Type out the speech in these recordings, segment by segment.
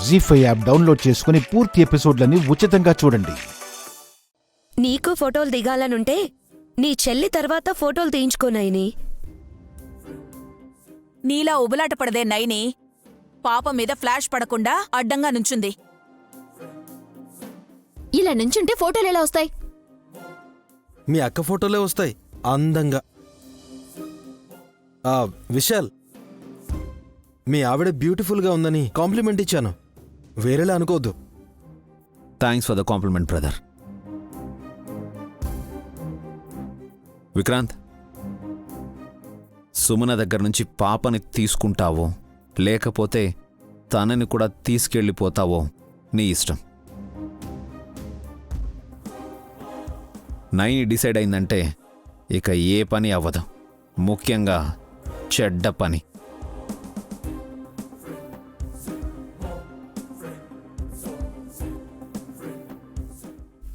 జీ5 app download చేసుకుని పూర్తి ఎపిసోడ్లని ఉచితంగా చూడండి. నీకు ఫోటోలు దిగాలనుంటే నీ చెల్లి తర్వాత ఫోటోలు తీయించుకోనైని. నీలా ఉబలాట పడదే నైని. పాప మీద ఫ్లాష్ పడకుండా అడ్డంగా నుంచుంది. ఇలా నుంచుంటే ఫోటోలు ఎలా వస్తాయి? మీ అక్క ఫోటోలే వస్తాయి అందంగా. విశాల్, మీ ఆవిడ బ్యూటిఫుల్గా ఉందని కాంప్లిమెంట్ ఇచ్చాను, వేరేలా అనుకోవద్దు. Thanks for the complement brother. Vikrant, Sumana దగ్గర నుంచి పాపని తీసుకుంటావో లేకపోతే తనని కూడా తీసుకెళ్ళిపోతావో నీ ఇష్టం. నైని డిసైడ్ అయిందంటే ఇక ఏ పని అవ్వదు, ముఖ్యంగా చెడ్డ పని.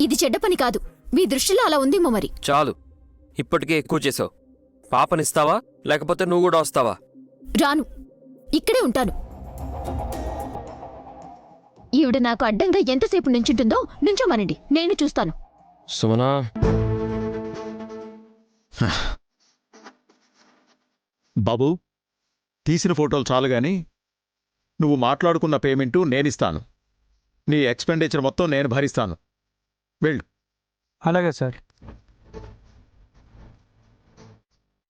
ఇది చెడ్డ పని కాదు, మీ దృష్టిలో అలా ఉందేమో మరి. చాలు, ఇప్పటికే ఎక్కువ చేసావు. పాపనిస్తావా లేకపోతే నువ్వు కూడా వస్తావా? రాను, ఇక్కడే ఉంటాను. ఈవిడ నాకు అడ్డంగా ఎంతసేపు నుంచుంటుందో నుంచోమనండి, నేను చూస్తాను. సుమనా, బాబూ, తీసిన ఫోటోలు చాలు గాని నువ్వు మాట్లాడుకున్న పేమెంటు నేనిస్తాను. నీ ఎక్స్పెండిచర్ మొత్తం నేను భరిస్తాను. వెళ్ళు. అలాగే సార్.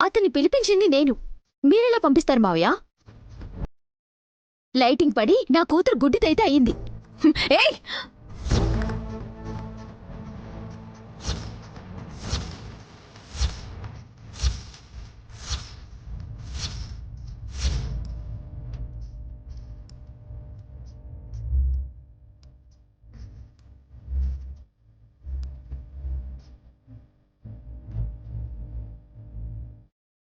అతన్ని పిలిపించింది నేను, మీరెలా పంపిస్తారు మావయ్య? లైటింగ్ పడి నా కూతురు గుడ్డిదైతే అయ్యింది. ఏయ్,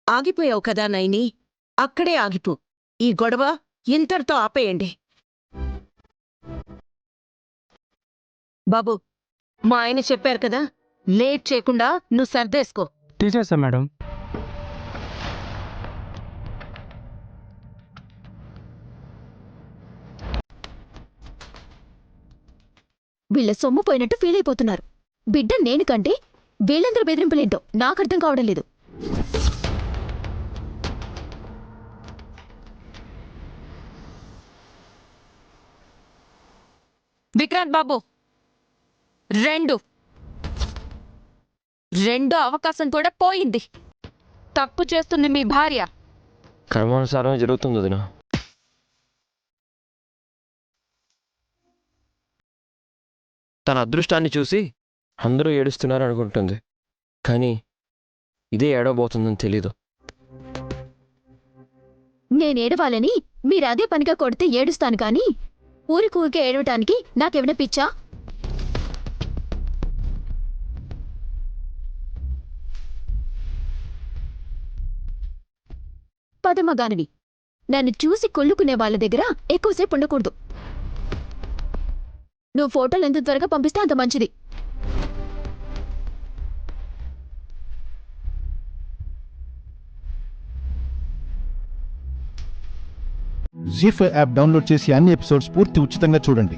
ఆగిపోయావు కదా నైని, అక్కడే ఆగిపో. ఈ గొడవ ఇంతటితో ఆపేయండి. బాబు, మా ఆయన చెప్పారు కదా, లేట్ చేయకుండా నువ్వు సర్దేసుకో. తీసేసా మేడం. వీళ్ళ సొమ్ము పోయినట్టు ఫీల్ అయిపోతున్నారు. బిడ్డ నేను కంటే వీళ్ళందరూ బెదిరింపులేంటో నాకు అర్థం కావడం లేదు. విక్రాంత్ బాబు, రెండో అవకాశం కూడా పోయింది. తప్పు చేస్తుంది మీ భార్య. కర్మానుసారం జరుగుతుంది వదినా. తన అదృష్టాన్ని చూసి అందరూ ఏడుస్తున్నారు అనుకుంటుంది, కానీ ఇదే ఏడవబోతుందని తెలీదు. నేనేడవాలని మీరదే పనిగా కొడితే ఏడుస్తాను కానీ ఊరికే ఏడవటానికి నాకేమైనా పిచ్చా? పదమగానివి, నన్ను చూసి కొల్లుకునే వాళ్ళ దగ్గర ఎక్కువసేపు ఉండకూడదు. నువ్వు ఫోటోలు ఎంత త్వరగా పంపిస్తే అంత మంచిది. జీ5 యాప్ డౌన్లోడ్ చేసి అన్ని ఎపిసోడ్స్ పూర్తి ఉచితంగా చూడండి.